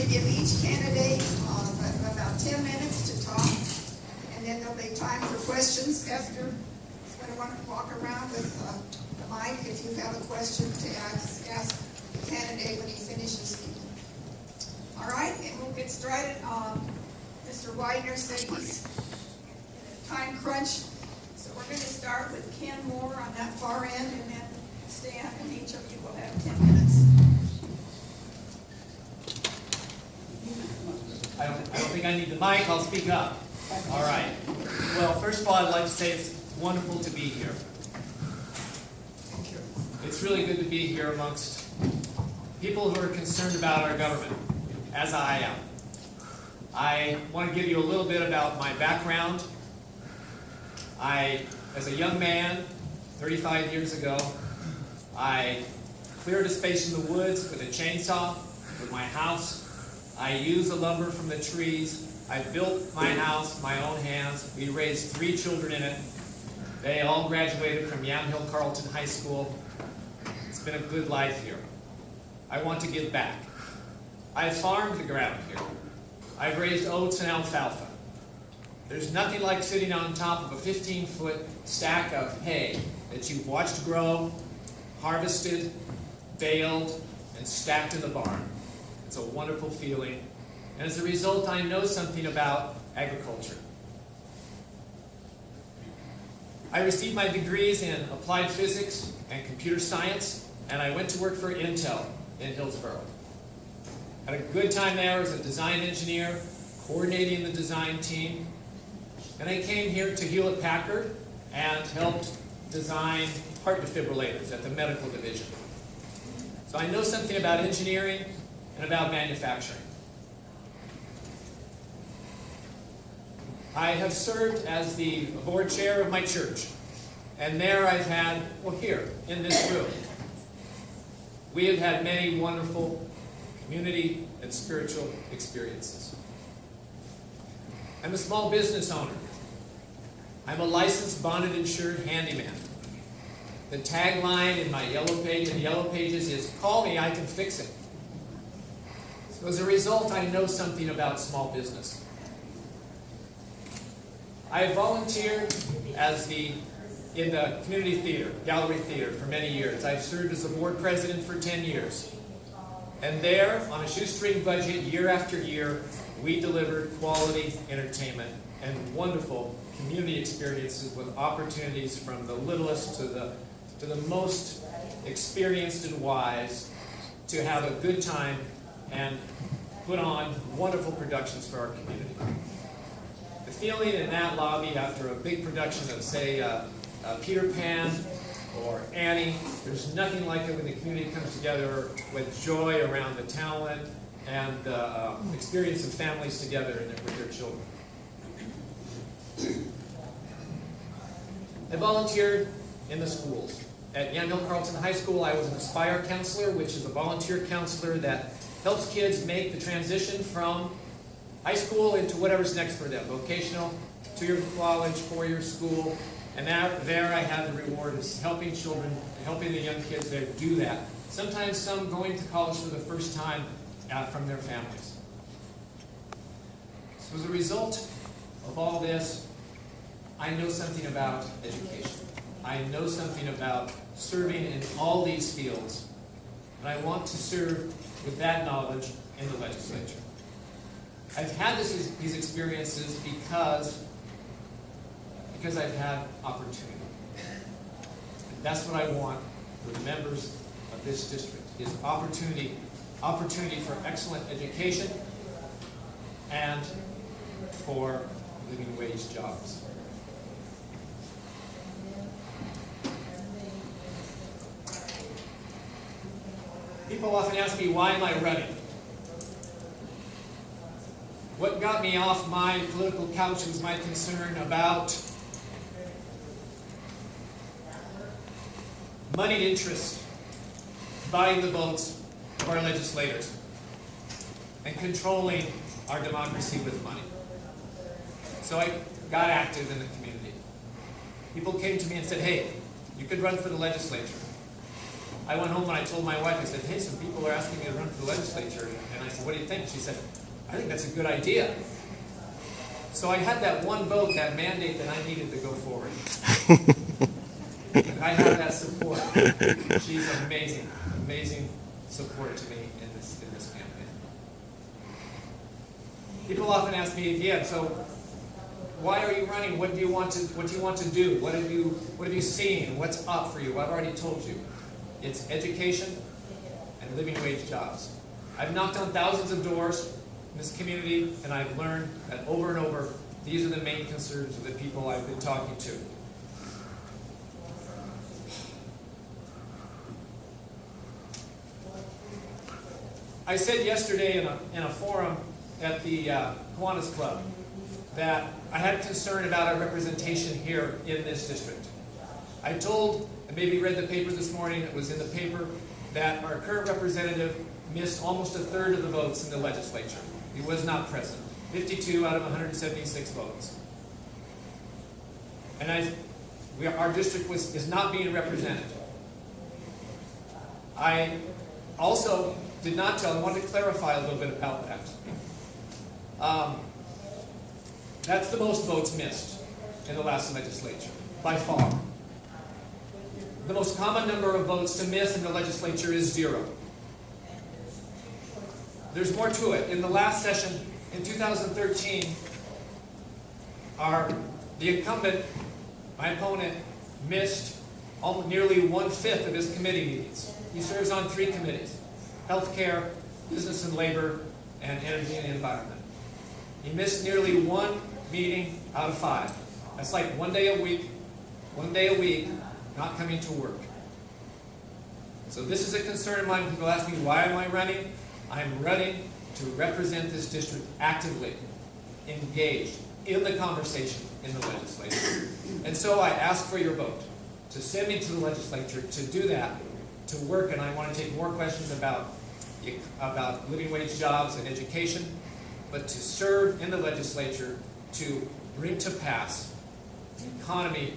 give each candidate about 10 minutes to talk, and then there'll be time for questions after. I'm going to want to walk around with the mic if you have a question to ask the candidate when he finishes speaking. All right, and we'll get started. Mr. Widener said he's in a time crunch, so we're going to start with Ken Moore on that far end, and then Stan, and each of you will have 10 minutes. I don't think I need the mic. I'll speak up. All right. Well, first of all, I'd like to say it's wonderful to be here. Thank you. It's really good to be here amongst people who are concerned about our government, as I am. I want to give you a little bit about my background. As a young man, 35 years ago, I cleared a space in the woods with a chainsaw with my house. I used the lumber from the trees. I built my house, my own hands. We raised 3 children in it. They all graduated from Yamhill Carleton High School. It's been a good life here. I want to give back. I farmed the ground here. I've raised oats and alfalfa. There's nothing like sitting on top of a 15-foot stack of hay that you've watched grow, harvested, baled, and stacked in the barn. It's a wonderful feeling. And as a result, I know something about agriculture. I received my degrees in applied physics and computer science, and I went to work for Intel in Hillsboro. Had a good time there as a design engineer, coordinating the design team. And I came here to Hewlett-Packard and helped design heart defibrillators at the medical division. So I know something about engineering and about manufacturing. I have served as the board chair of my church. And there I've had, well, here, in this room, we have had many wonderful community and spiritual experiences. I'm a small business owner. I'm a licensed, bonded, insured handyman. The tagline in my Yellow Pages is, "Call me, I can fix it." So as a result, I know something about small business. I volunteered in the community theater, gallery theater, for many years. I've served as the board president for 10 years. And there, on a shoestring budget, year after year, we delivered quality entertainment and wonderful community experiences with opportunities from the littlest to the most experienced and wise to have a good time and put on wonderful productions for our community. The feeling in that lobby after a big production of, say, Peter Pan or Annie, there's nothing like it when the community comes together with joy around the talent and experience of families together with their children. I volunteered in the schools. At Yamhill Carleton High School, I was an Aspire counselor, which is a volunteer counselor that helps kids make the transition from high school into whatever's next for them, vocational, 2-year college, 4-year school. And there I had the reward of helping children, helping the young kids there do that. Sometimes some going to college for the first time from their families. So as a result of all this, I know something about education. I know something about serving in all these fields. And I want to serve with that knowledge in the legislature. I've had these experiences because I've had opportunity. And that's what I want for the members of this district, is opportunity for excellent education and for living wage jobs. People often ask me, why am I running? What got me off my political couch was my concern about moneyed interests buying the votes of our legislators and controlling our democracy with money. So I got active in the community. People came to me and said, hey, you could run for the legislature. I went home and I told my wife, I said, hey, some people are asking me to run for the legislature. And I said, what do you think? She said, I think that's a good idea. So I had that one vote, that mandate that I needed to go forward. I have that support. She's amazing, amazing support to me in this campaign. People often ask me again, so why are you running? What do you want to do? What have you seen? What's up for you? Well, I've already told you. It's education and living wage jobs. I've knocked on thousands of doors in this community, and I've learned that over and over, these are the main concerns of the people I've been talking to. I said yesterday in a forum at the Kiwanis Club that I had concern about our representation here in this district. I told, and maybe read the paper this morning, it was in the paper, that our current representative missed almost a third of the votes in the legislature. He was not present. 52 out of 176 votes. And our district is not being represented. I also did not tell, I wanted to clarify a little bit about that. That's the most votes missed in the last legislature, by far. The most common number of votes to miss in the legislature is 0. There's more to it. In the last session, in 2013, the incumbent, my opponent, missed nearly 1/5 of his committee meetings. He serves on 3 committees: healthcare, business and labor, and energy and environment. He missed nearly 1 meeting out of 5. That's like 1 day a week, not coming to work. So this is a concern of mine. When people ask me, why am I running? I'm running to represent this district actively, engaged in the conversation in the legislature. And so I ask for your vote to send me to the legislature to do that, to work, and I want to take more questions about living wage jobs and education, but to serve in the legislature to bring to pass an economy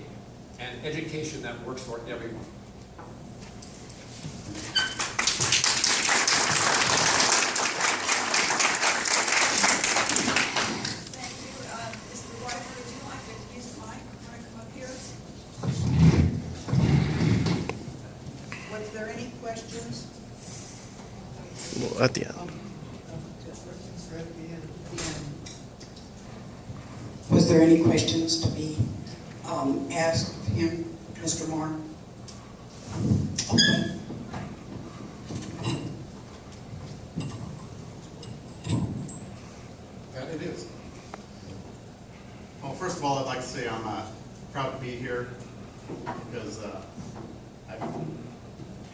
and education that works for everyone. At the end. Was there any questions to be asked of him, Mr. Moore? Okay. That it is. Well, first of all, I'd like to say I'm proud to be here because I've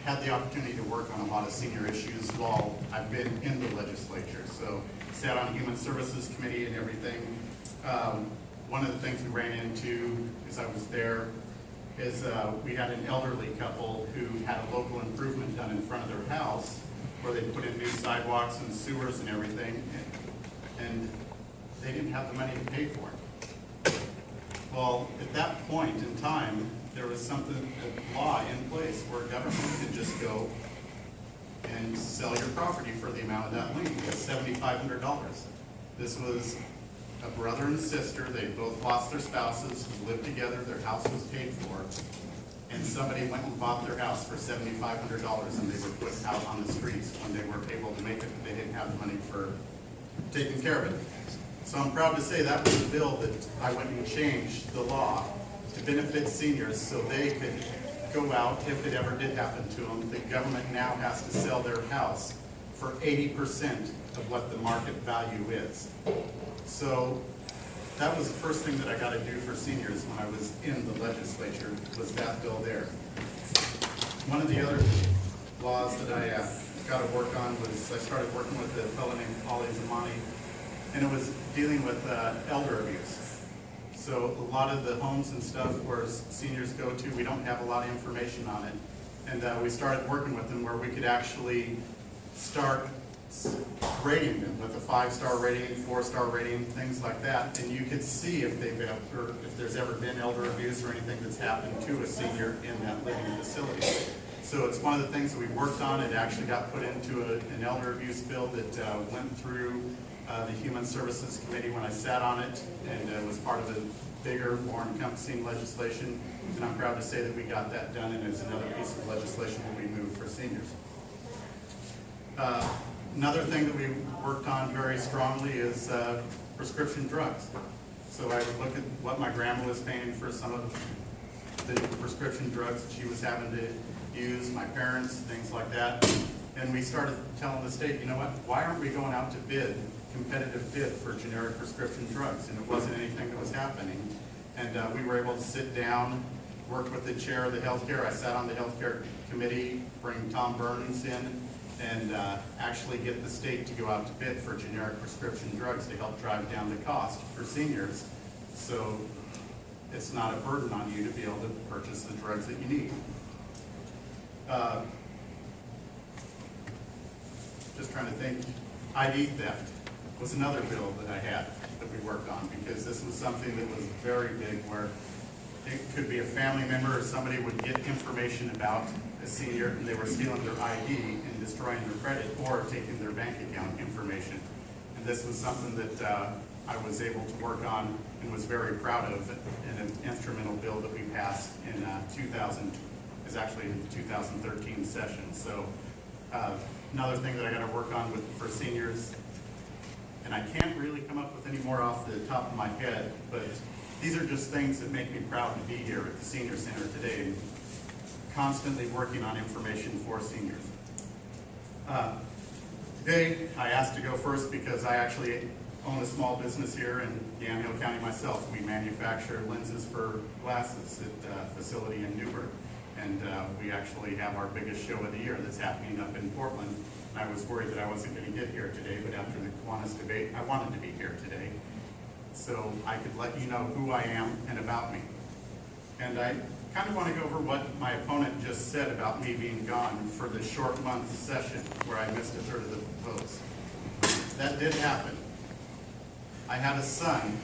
had the opportunity to work on a lot of senior issues while I've been in the legislature. So sat on Human Services Committee and everything. One of the things we ran into as I was there is we had an elderly couple who had a local improvement done in front of their house where they put in new sidewalks and sewers and everything, and they didn't have the money to pay for it. Well, at that point in time, there was a law in place where government could just go and sell your property for the amount of that lien. It was $7,500. This was a brother and sister. They both lost their spouses, lived together, their house was paid for, and somebody went and bought their house for $7,500, and they were put out on the streets when they weren't able to make it. They didn't have the money for taking care of it. So I'm proud to say that was a bill that I went and changed the law to benefit seniors so they could go out, if it ever did happen to them. The government now has to sell their house for 80% of what the market value is. So that was the first thing that I got to do for seniors when I was in the legislature, was that bill there. One of the other laws that I got to work on was I started working with a fellow named Ollie Zamani, and it was dealing with elder abuse. So a lot of the homes and stuff where seniors go to, we don't have a lot of information on it. And we started working with them where we could actually start rating them with a 5-star rating, 4-star rating, things like that. And you could see if there's ever been elder abuse or anything that's happened to a senior in that living facility. So it's one of the things that we worked on. It actually got put into an elder abuse bill that went through the Human Services Committee when I sat on it, and was part of a bigger, more encompassing legislation. And I'm proud to say that we got that done, and it's another piece of legislation that we moved for seniors. Another thing that we worked on very strongly is prescription drugs. So I would look at what my grandma was paying for some of the prescription drugs that she was having to use, my parents, things like that. And we started telling the state, you know what, why aren't we going out to bid, competitive bid for generic prescription drugs? And it wasn't anything that was happening. And we were able to sit down, work with the chair of the healthcare. I sat on the healthcare committee, bring Tom Burns in, and actually get the state to go out to bid for generic prescription drugs to help drive down the cost for seniors, so it's not a burden on you to be able to purchase the drugs that you need. Just trying to think, ID theft was another bill that I had that we worked on, because this was something that was very big, where it could be a family member or somebody would get information about a senior and they were stealing their ID and destroying their credit or taking their bank account information. And this was something that I was able to work on and was very proud of in an instrumental bill that we passed in 2013 session. So another thing that I got to work on for seniors, and I can't really come up with any more off the top of my head, but these are just things that make me proud to be here at the Senior Center today, and constantly working on information for seniors. Today, I asked to go first because I actually own a small business here in Yamhill County myself. We manufacture lenses for glasses at a facility in Newburgh. And we actually have our biggest show of the year that's happening up in Portland. And I was worried that I wasn't going to get here today, but after the Kiwanis debate, I wanted to be here today, so I could let you know who I am and about me. And I kind of want to go over what my opponent just said about me being gone for the short month session where I missed a third of the votes. That did happen. I had a son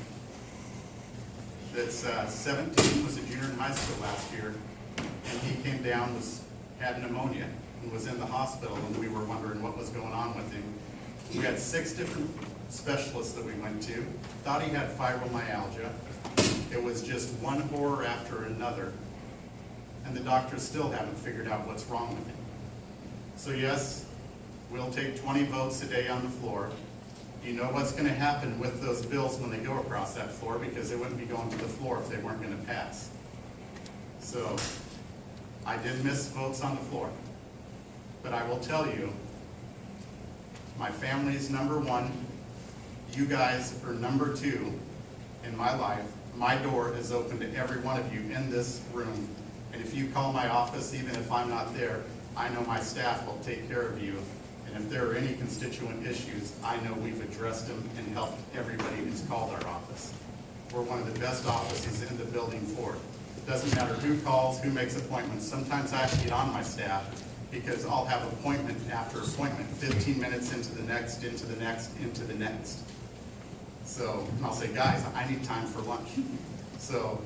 that's 17, was a junior in high school last year, and he came down, had pneumonia, and was in the hospital, and we were wondering what was going on with him. We had 6 different specialists that we went to, thought he had fibromyalgia. It was just one horror after another, and the doctors still haven't figured out what's wrong with him. So yes, we'll take 20 votes a day on the floor. You know what's going to happen with those bills when they go across that floor, because they wouldn't be going to the floor if they weren't going to pass. So I did miss votes on the floor, but I will tell you, my family's number 1. You guys are number 2 in my life. My door is open to every one of you in this room. And if you call my office, even if I'm not there, I know my staff will take care of you. And if there are any constituent issues, I know we've addressed them and helped everybody who's called our office. We're one of the best offices in the building for it. It doesn't matter who calls, who makes appointments. Sometimes I have to get on my staff because I'll have appointment after appointment, 15 minutes into the next, into the next, into the next. So I'll say, guys, I need time for lunch. So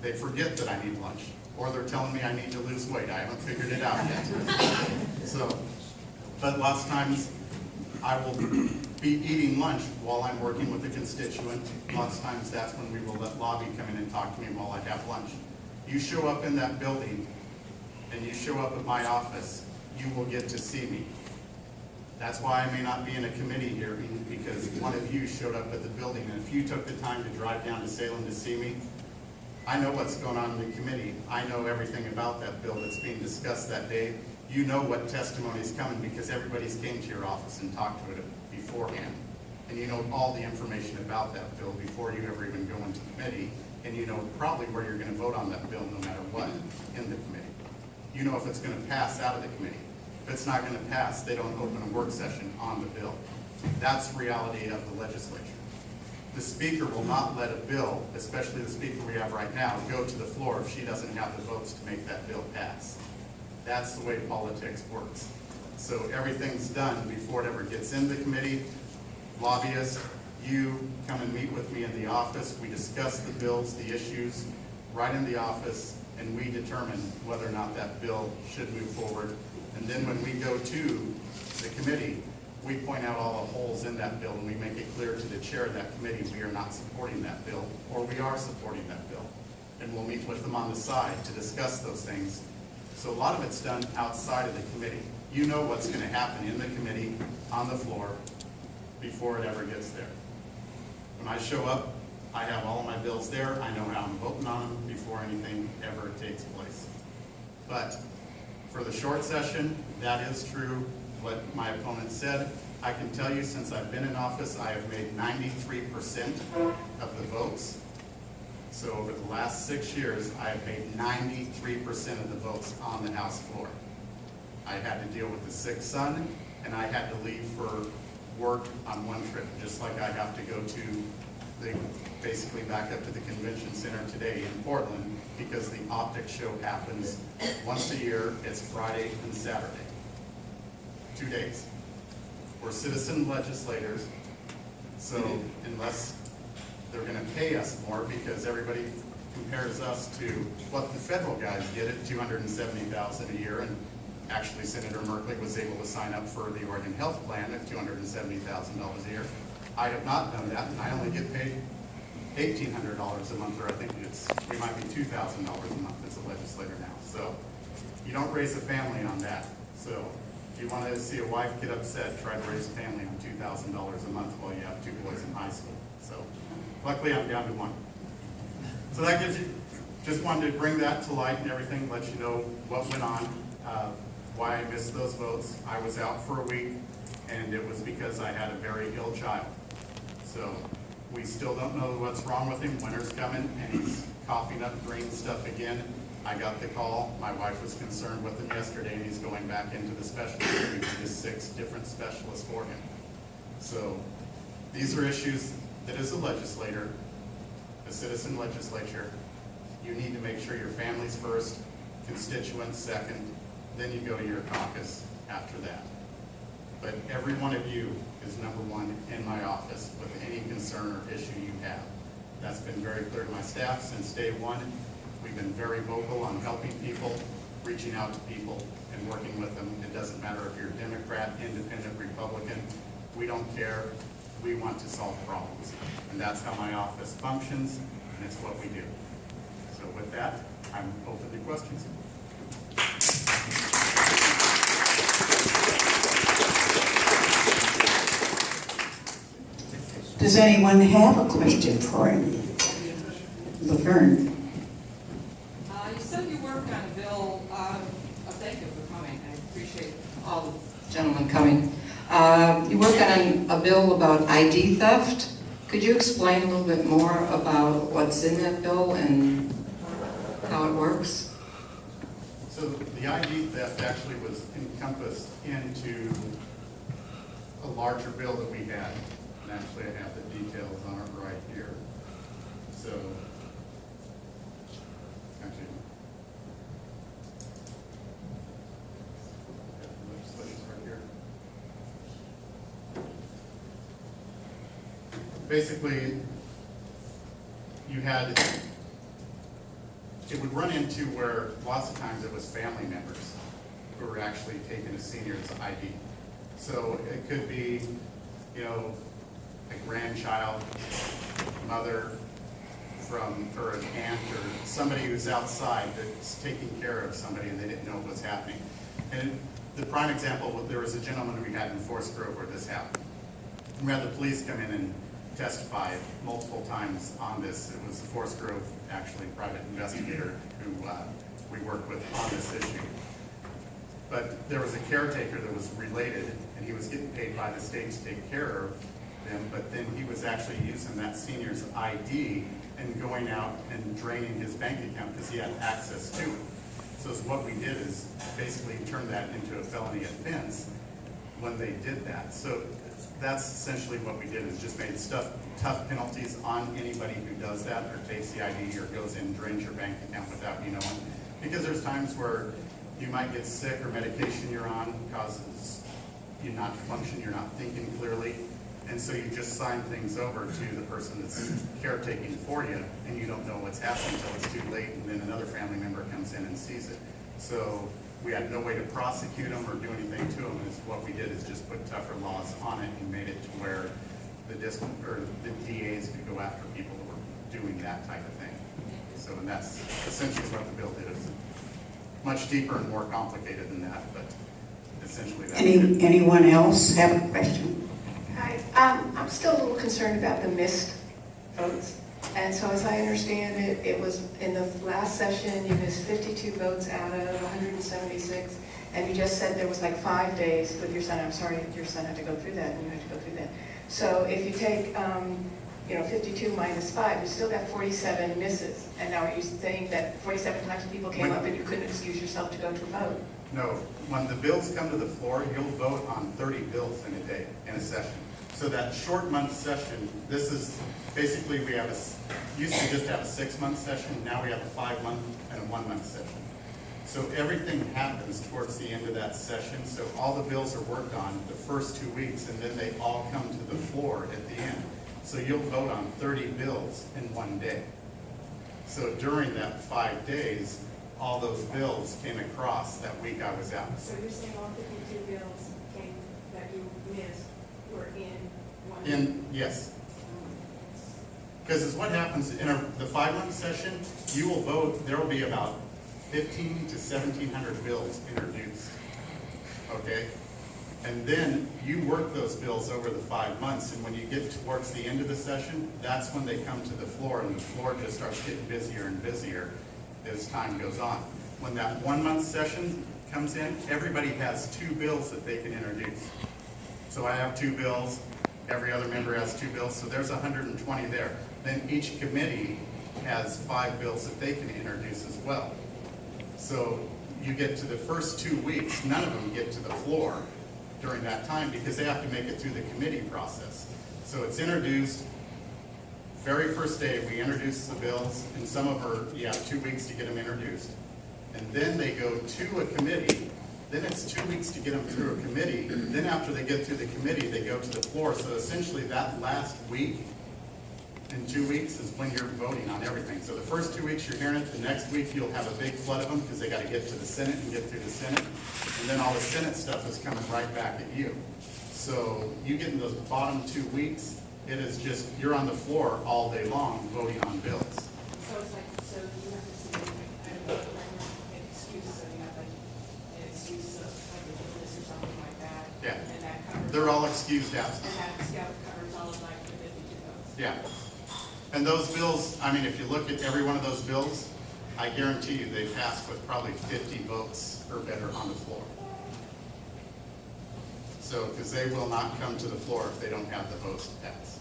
they forget that I need lunch. Or they're telling me I need to lose weight. I haven't figured it out yet. So, but lots of times I will be eating lunch while I'm working with a constituent. Lots of times that's when we will let Lobby come in and talk to me while I have lunch. You show up in that building and you show up at my office, you will get to see me. That's why I may not be in a committee here, because one of you showed up at the building, and if you took the time to drive down to Salem to see me, I know what's going on in the committee. I know everything about that bill that's being discussed that day. You know what testimony is coming because everybody's came to your office and talked to it beforehand. And you know all the information about that bill before you ever even go into the committee, and you know probably where you're going to vote on that bill no matter what in the committee. You know if it's going to pass out of the committee. If it's not going to pass, they don't open a work session on the bill. That's the reality of the legislature. The speaker will not let a bill, especially the speaker we have right now, go to the floor if she doesn't have the votes to make that bill pass. That's the way politics works. So everything's done before it ever gets in the committee. Lobbyists, you come and meet with me in the office. We discuss the bills, the issues, right in the office. and we determine whether or not that bill should move forward. And then when we go to the committee, we point out all the holes in that bill, and we make it clear to the chair of that committee we are not supporting that bill, or we are supporting that bill. And we'll meet with them on the side to discuss those things. So a lot of it's done outside of the committee. You know what's going to happen in the committee, on the floor, before it ever gets there. When I show up, I have all my bills there. I know how I'm voting on them before anything ever takes place. But for the short session, that is true, what my opponent said. I can tell you, since I've been in office, I have made 93% of the votes. So over the last 6 years, I have made 93% of the votes on the House floor. I had to deal with the sick son, and I had to leave for work on one trip, just like I have to go to basically back up to the convention center today in Portland, because the optics show happens once a year. It's Friday and Saturday. 2 days. We're citizen legislators, so unless they're going to pay us more, because everybody compares us to what the federal guys did at $270,000 a year, and actually Senator Merkley was able to sign up for the Oregon Health Plan at $270,000 a year. I have not done that, and I only get paid $1,800 a month, or I think it might be $2,000 a month as a legislator now. So you don't raise a family on that. So if you want to see a wife get upset, try to raise a family on $2,000 a month while you have 2 boys in high school. So luckily I'm down to 1. So that gives you, just wanted to bring that to light and everything, let you know what went on, why I missed those votes. I was out for a week, and it was because I had a very ill child. So we still don't know what's wrong with him. Winter's coming, and he's coughing up green stuff again. I got the call. My wife was concerned with him yesterday, and he's going back into the specialist. We did 6 different specialists for him. So these are issues that, as a legislator, a citizen legislature, you need to make sure your family's first, constituents second, then you go to your caucus after that. But every one of you is #1 in my office with any concern or issue you have. That's been very clear to my staff since day 1. We've been very vocal on helping people, reaching out to people, and working with them. It doesn't matter if you're Democrat, Independent, Republican. We don't care. We want to solve problems. And that's how my office functions, and it's what we do. So with that, I'm open to questions. Does anyone have a question for him? Laverne. You said you worked on a bill. Thank you for coming. I appreciate all the gentlemen coming. You worked on a bill about ID theft. Could you explain a little bit more about what's in that bill and how it works? So the ID theft actually was encompassed into a larger bill that we had. And actually I have the details on it right here. So, actually, I have the legislation right here. Basically, you had, it would run into where lots of times it was family members who were actually taking a senior's ID. So it could be, you know, a grandchild, mother from, or an aunt, or somebody who's outside that's taking care of somebody and they didn't know what was happening. And the prime example, there was a gentleman we had in Forest Grove where this happened. We had the police come in and testify multiple times on this. It was the Forest Grove, actually, private investigator who we worked with on this issue. But there was a caretaker that was related, and he was getting paid by the state to take care of them, but then he was actually using that senior's ID and going out and draining his bank account because he had access to it. So what we did is basically turn that into a felony offense when they did that. So that's essentially what we did, is just made tough penalties on anybody who does that or takes the ID or goes in and drains your bank account without you knowing. Because there's times where you might get sick or medication you're on causes you not to function, you're not thinking clearly, And so you just sign things over to the person that's caretaking for you, and you don't know what's happening until it's too late, and then another family member comes in and sees it. So we had no way to prosecute them or do anything to them. Is what we did is just put tougher laws on it and made it to where the DAs could go after people who were doing that type of thing. So, and that's essentially what the bill did. It's much deeper and more complicated than that, but essentially that's it. Anyone else have a question? Hi, I'm still a little concerned about the missed votes. And so as I understand it, it was in the last session, you missed 52 votes out of 176. And you just said there was like 5 days with your son. I'm sorry your son had to go through that and you had to go through that. So if you take, 52 minus 5, you still got 47 misses. And now are you saying that 47 times people came up and you couldn't excuse yourself to go to a vote? No, when the bills come to the floor, you'll vote on 30 bills in a day, in a session. So that short month session, this is basically we have used to just have a 6-month session, now we have a 5-month and a 1-month session. So everything happens towards the end of that session, so all the bills are worked on the first 2 weeks, and then they all come to the floor at the end. So you'll vote on 30 bills in 1 day. So during that 5 days, all those bills came across that week I was out. So you're saying all 52 bills that you missed were in one? Yes. Because what happens in the 5-month session, you will vote, there will be about 1,500 to 1,700 bills introduced, okay? And then you work those bills over the 5 months, and when you get towards the end of the session, that's when they come to the floor, and the floor just starts getting busier and busier as time goes on. When that 1-month session comes in, everybody has 2 bills that they can introduce. So I have 2 bills, every other member has 2 bills, so there's 120 there. Then each committee has 5 bills that they can introduce as well. So you get to the first 2 weeks, none of them get to the floor during that time because they have to make it through the committee process. So it's introduced, very first day we introduce the bills, and some of them you have 2 weeks to get them introduced. And then they go to a committee, then it's 2 weeks to get them through a committee, then after they get through the committee, they go to the floor. So essentially that last week, in 2 weeks is when you're voting on everything. So the first 2 weeks you're hearing it, the next week you'll have a big flood of them because they got to get to the Senate and get through the Senate. And then all the Senate stuff is coming right back at you. So you get in those bottom 2 weeks, it is just, you're on the floor all day long voting on bills. So it's like, so you have to submit, I don't know, an excuse, so you have like an excuse of like ridiculous or something like that. Yeah. And that covers. They're all excused absent. And that scout covers all of like the 52 votes. Yeah. And those bills, I mean, if you look at every one of those bills, I guarantee you they passed with probably 50 votes or better on the floor. So, because they will not come to the floor if they don't have the votes to pass.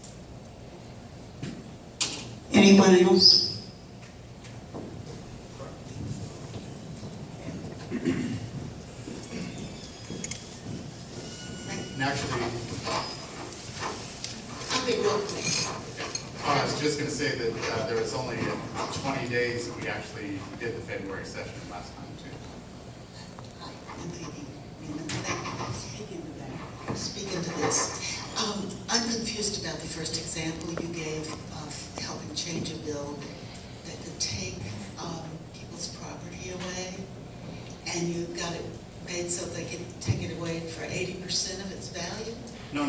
Anyone else? And actually, I'll be real quick. I was just going to say that there was only 20 days that we actually did the February session last time too. Hi, I'm Phoebe. Speaking to this, I'm confused about the first example you gave of helping change a bill that could take people's property away, and you got it made so they could take it away for 80% of its value? No.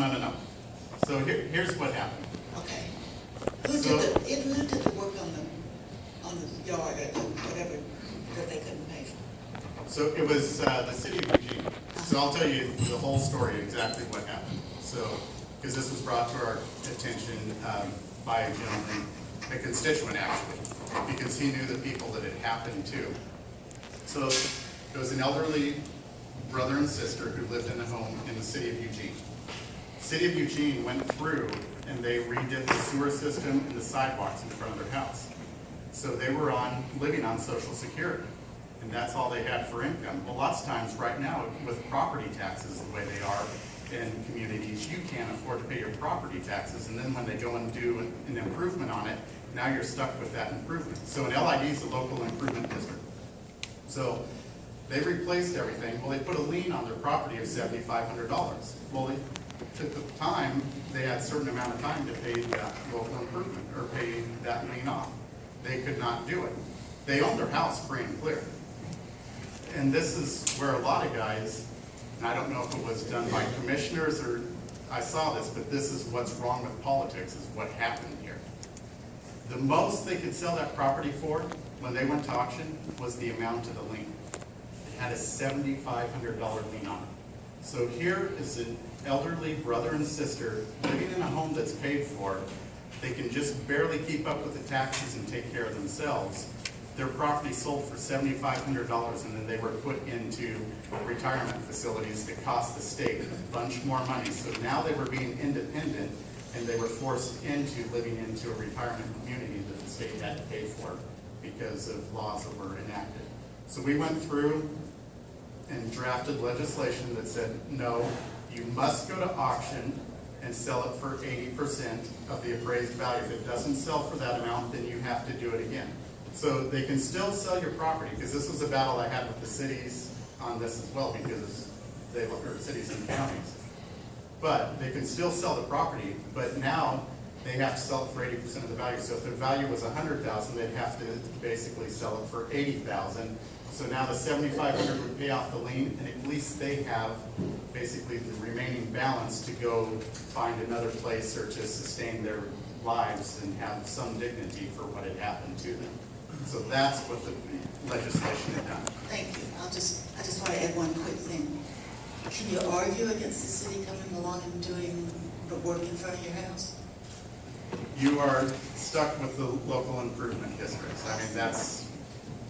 So here's what happened. Okay. Who did the work on the yard or whatever that they couldn't pay for? So it was the city of Eugene. So I'll tell you the whole story, exactly what happened. So, because this was brought to our attention by a gentleman, a constituent actually, because he knew the people that it happened to. So it was an elderly brother and sister who lived in a home in the city of Eugene. City of Eugene went through and they redid the sewer system and the sidewalks in front of their house. So they were living on Social Security, and that's all they had for income. Well, lots of times right now with property taxes the way they are in communities, you can't afford to pay your property taxes, and then when they go and do an improvement on it, now you're stuck with that improvement. So an LID is a local improvement district. So they replaced everything. Well, they put a lien on their property of $7,500. Well, at the time, they had a certain amount of time to pay that local improvement, or pay that lien off. They could not do it. They owned their house free and clear. And this is where a lot of guys, and I don't know if it was done by commissioners or I saw this, but this is what's wrong with politics, is what happened here. The most they could sell that property for when they went to auction was the amount of the lien. It had a $7,500 lien on it. So here is an elderly brother and sister living in a home that's paid for. They can just barely keep up with the taxes and take care of themselves. Their property sold for $7,500, and then they were put into retirement facilities that cost the state a bunch more money. So now they were being independent, and they were forced into living into a retirement community that the state had to pay for because of laws that were enacted. So we went through and drafted legislation that said, no, you must go to auction and sell it for 80% of the appraised value. If it doesn't sell for that amount, then you have to do it again. So they can still sell your property, because this was a battle I had with the cities on this as well, because they look at cities and counties. But they can still sell the property, but now they have to sell it for 80% of the value. So if the value was $100,000, they'd have to basically sell it for $80,000. So now the $7,500 would pay off the lien, and at least they have basically the remaining balance to go find another place or to sustain their lives and have some dignity for what had happened to them. So that's what the legislation had done. Thank you. I just want to add one quick thing. Can you argue against the city coming along and doing the work in front of your house? You are stuck with the local improvement districts. I mean, that's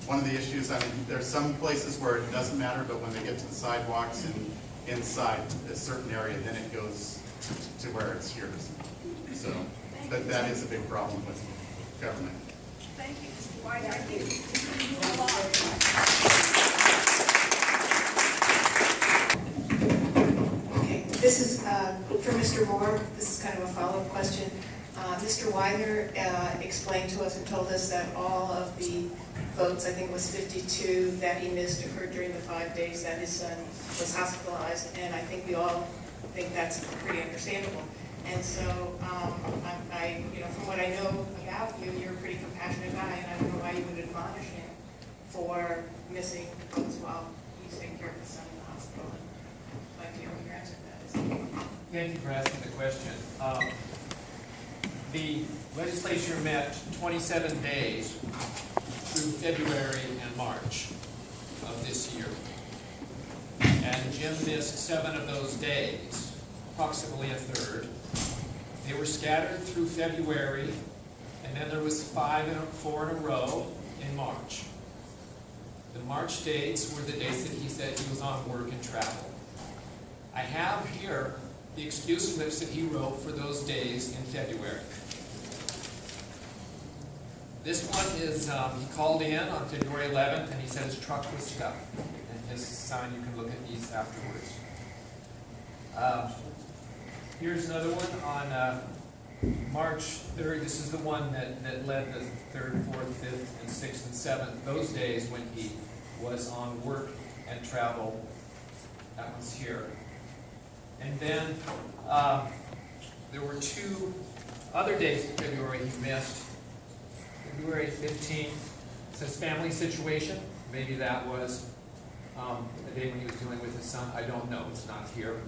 one of the issues. I mean, there's some places where it doesn't matter, but when they get to the sidewalks and inside a certain area, then it goes to where it's yours. So that is a big problem with government. Thank you, Mr. White. I think Okay, this is for Mr. Moore. This is kind of a follow-up question. Mr. Weiner explained to us and told us that all of the votes, I think it was 52, that he missed occurred during the 5 days that his son was hospitalized, and I think we all think that's pretty understandable. And so, from what I know about you, you're a pretty compassionate guy, and I don't know why you would admonish him for missing votes while he's taking care of his son in the hospital. I'd like to hear what your answer to that is. Thank you for asking the question. The legislature met 27 days through February and March of this year. And Jim missed 7 of those days, approximately a third. They were scattered through February, and then there was 4 in a row in March. The March dates were the dates that he said he was on work and travel. I have here the excuse slips that he wrote for those days in February. This one is, he called in on February 11th, and he said his truck was stuck. And his son, you can look at these afterwards. Here's another one on March 3rd. This is the one that led the 3rd, 4th, 5th, and 6th, and 7th. Those days when he was on work and travel. That one's here. And then there were 2 other days in February he missed. February 15th says family situation. Maybe that was the day when he was dealing with his son. I don't know. It's not here.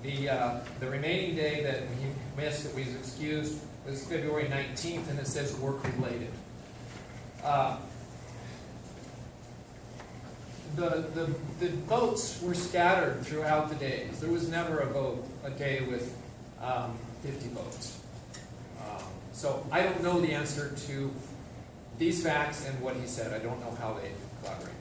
The remaining day that he missed that was excused was February 19th, and it says work-related. The votes were scattered throughout the days. There was never a day with 50 votes. So I don't know the answer to these facts and what he said. I don't know how they collaborate.